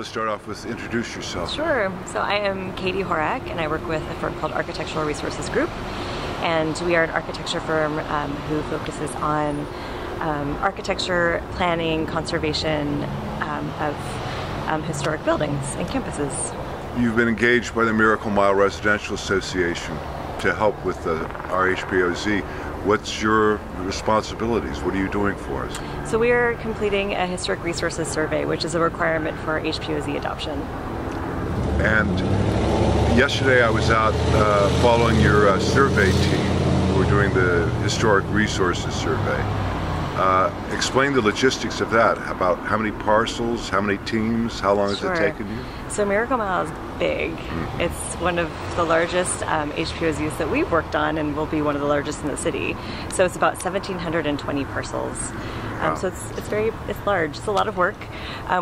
let's start off with introduce yourself. Sure. So I am Katie Horak, and I work with a firm called Architectural Resources Group. And we are an architecture firm who focuses on architecture, planning, conservation of historic buildings and campuses. You've been engaged by the Miracle Mile Residential Association to help with our HPOZ. What's your responsibilities? What are you doing for us? So we are completing a historic resources survey, which is a requirement for HPOZ adoption. And yesterday I was out following your survey team. We're doing the historic resources survey. Explain the logistics of that, about how many parcels, how many teams, how long has it taken you? So Miracle Mile is big. It's one of the largest HPOZs that we've worked on, and will be one of the largest in the city. So it's about 1,720 parcels. Wow. So it's large. It's a lot of work.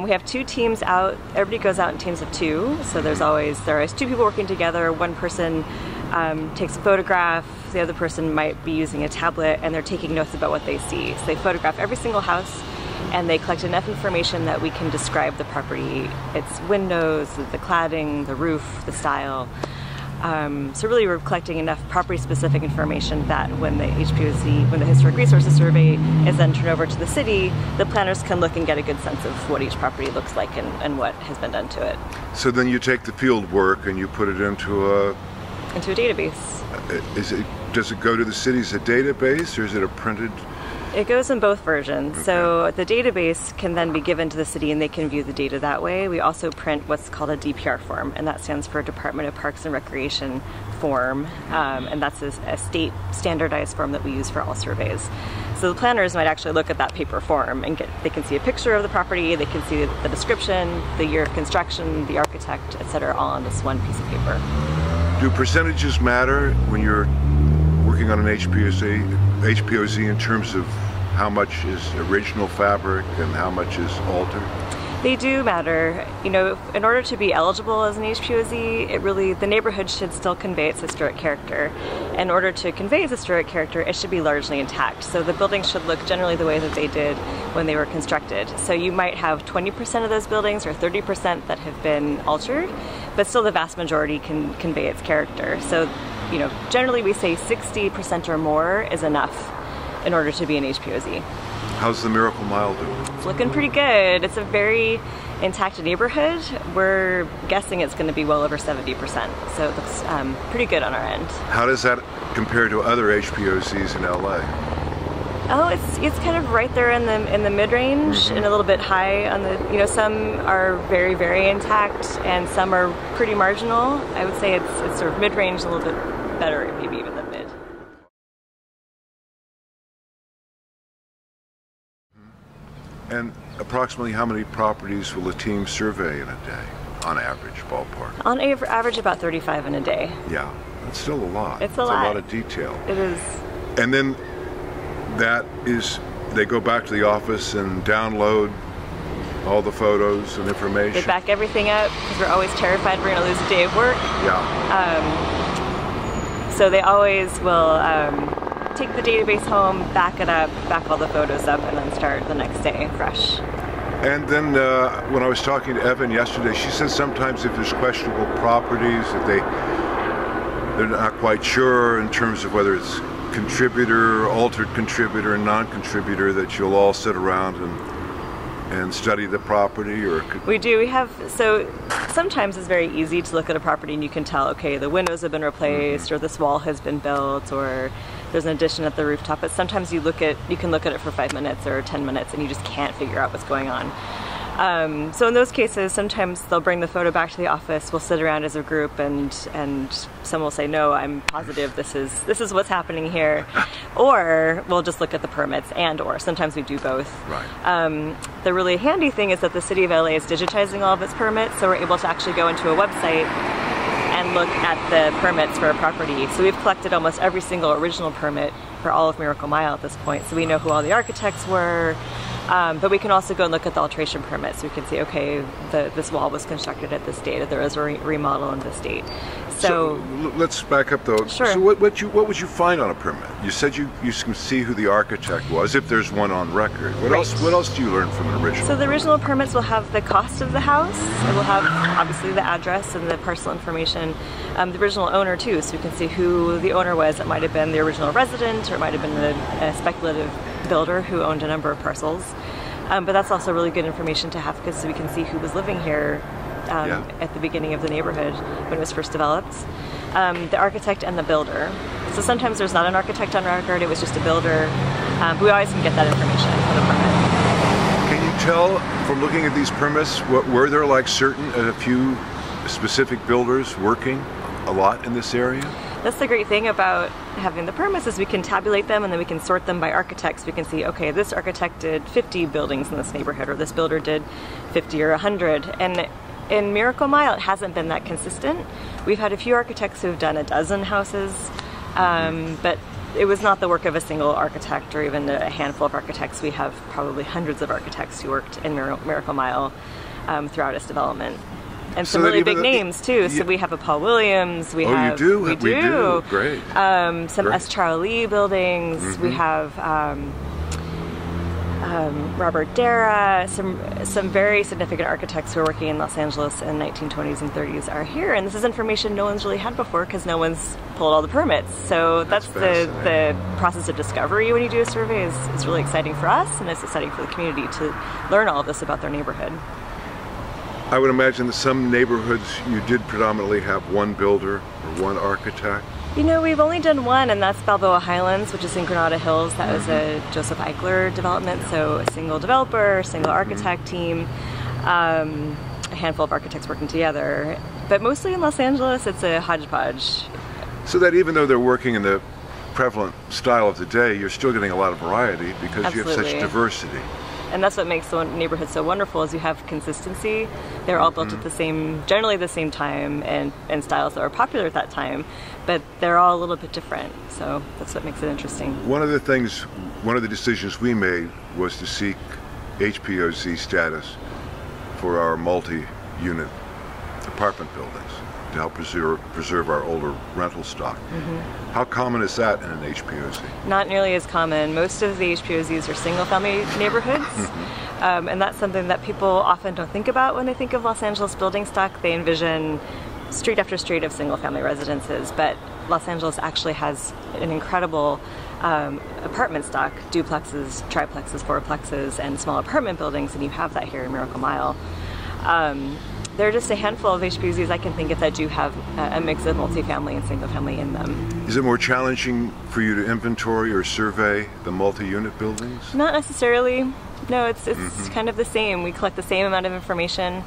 We have 2 teams out. Everybody goes out in teams of 2. So there are always 2 people working together. One person takes a photograph, the other person might be using a tablet, and they're taking notes about what they see. So they photograph every single house, and they collect enough information that we can describe the property, its windows, the cladding, the roof, the style. So really we're collecting enough property-specific information that when the HPOZ, when the Historic Resources Survey is then turned over to the city, the planners can look and get a good sense of what each property looks like and what has been done to it. So then you take the field work and you put it into a database. Does it go to the city as a database, or is it a printed? It goes in both versions. Okay. So the database can then be given to the city and they can view the data that way. We also print what's called a DPR form, and that stands for Department of Parks and Recreation form, and that's a state standardized form that we use for all surveys. So the planners might actually look at that paper form and they can see a picture of the property, they can see the description, the year of construction, the architect, etc., all on this one piece of paper. Do percentages matter when you're working on an HPOZ in terms of how much is original fabric and how much is altered? They do matter. You know, in order to be eligible as an HPOZ, the neighborhood should still convey its historic character. In order to convey its historic character, it should be largely intact. So the buildings should look generally the way that they did when they were constructed. So you might have 20% of those buildings or 30% that have been altered, but still the vast majority can convey its character. So, you know, generally we say 60% or more is enough in order to be an HPOZ. How's the Miracle Mile doing? It's looking pretty good. It's a very intact neighborhood. We're guessing it's going to be well over 70%, so it looks pretty good on our end. How does that compare to other HPOZs in LA? Oh, it's kind of right there in the mid-range and a little bit high on the, you know, some are very, very intact and some are pretty marginal. I would say it's sort of mid-range, a little bit better, maybe even than mid. And approximately how many properties will a team survey in a day, on average, ballpark? On average, about 35 in a day. Yeah, that's still a lot. It's a lot of detail. It is. And then they go back to the office and download all the photos and information. They back everything up because we're always terrified we're going to lose a day of work. Yeah. So they always will take the database home, back it up, back all the photos up, and then start the next day fresh. And then when I was talking to Evan yesterday, she said sometimes if there's questionable properties that they're not quite sure in terms of whether it's contributor, altered contributor, and non-contributor, that you'll all sit around and study the property, or we do. So sometimes it's very easy to look at a property and you can tell, okay, the windows have been replaced, or this wall has been built, or there's an addition at the rooftop. But sometimes you can look at it for 5 minutes or 10 minutes and you just can't figure out what's going on. So in those cases, sometimes they'll bring the photo back to the office, we'll sit around as a group, and some will say, no, I'm positive this is what's happening here. Or we'll just look at the permits, or sometimes we do both. Right. The really handy thing is that the City of LA is digitizing all of its permits, so we're able to actually go into a website and look at the permits for a property. So we've collected almost every single original permit for all of Miracle Mile at this point, so we know who all the architects were. But we can also go and look at the alteration permits. We can see, okay, this wall was constructed at this date, or there was a remodel in this date. So let's back up though. Sure. So what would you find on a permit? You said you can see who the architect was, if there's one on record. What else do you learn from an original? So the original permits will have the cost of the house. It will have obviously the address and the parcel information. The original owner too, so we can see who the owner was. It might have been the original resident, or it might have been a speculative builder who owned a number of parcels. But that's also really good information to have, because we can see who was living here at the beginning of the neighborhood when it was first developed. The architect and the builder. So sometimes there's not an architect on record, it was just a builder. But we always can get that information from the permit. Can you tell from looking at these permits, were there like a few specific builders working a lot in this area? That's the great thing about having the permits, is we can tabulate them and then we can sort them by architects. We can see, okay, this architect did 50 buildings in this neighborhood, or this builder did 50 or 100. And in Miracle Mile, it hasn't been that consistent. We've had a few architects who've done a dozen houses, but it was not the work of a single architect or even a handful of architects. We have probably hundreds of architects who worked in Miracle Mile throughout its development. And some really big names too. So we have a Paul Williams. We have, you do? We do. Great. Some Great. S. Charlie buildings. We have Robert Dara. Some very significant architects who are working in Los Angeles in 1920s and 30s are here. And this is information no one's really had before, because no one's pulled all the permits. So that's the process of discovery when you do a survey is really exciting for us, and it's exciting for the community to learn all of this about their neighborhood. I would imagine that some neighborhoods you did predominantly have one builder or one architect. You know, we've only done one, and that's Balboa Highlands, which is in Granada Hills. That was a Joseph Eichler development, so a single developer, single architect team, a handful of architects working together. But mostly in Los Angeles, it's a hodgepodge. So that even though they're working in the prevalent style of the day, you're still getting a lot of variety, because you have such diversity. And that's what makes the neighborhood so wonderful, is you have consistency. They're all built at generally the same time, and styles that were popular at that time, but they're all a little bit different. So that's what makes it interesting. One of the decisions we made was to seek HPOZ status for our multi-unit apartment buildings to help preserve our older rental stock. How common is that in an HPOZ? Not nearly as common. Most of the HPOZs are single-family neighborhoods, and that's something that people often don't think about when they think of Los Angeles building stock. They envision street after street of single-family residences, but Los Angeles actually has an incredible apartment stock, duplexes, triplexes, fourplexes, and small apartment buildings, and you have that here in Miracle Mile. There are just a handful of HPOZs I can think of that do have a mix of multifamily and single family in them. Is it more challenging for you to inventory or survey the multi-unit buildings? Not necessarily. No, it's kind of the same. We collect the same amount of information,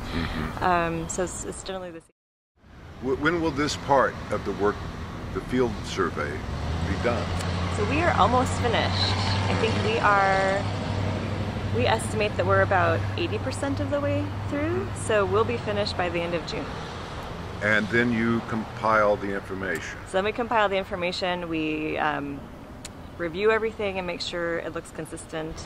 so it's generally the same. When will this part of the work, the field survey, be done? So we are almost finished. I think we estimate that we're about 80% of the way through, so we'll be finished by the end of June. And then you compile the information. So then we compile the information, we review everything and make sure it looks consistent,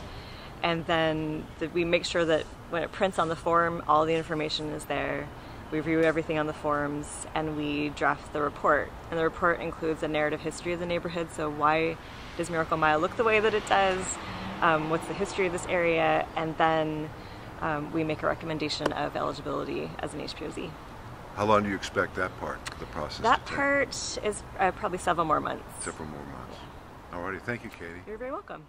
and then we make sure that when it prints on the form, all the information is there. We review everything on the forms, and we draft the report. And the report includes a narrative history of the neighborhood, so why does Miracle Mile look the way that it does? What's the history of this area, and then we make a recommendation of eligibility as an HPOZ. How long do you expect that part of the process That to take? part is probably several more months. Several more months. Alrighty, thank you, Katie. You're very welcome.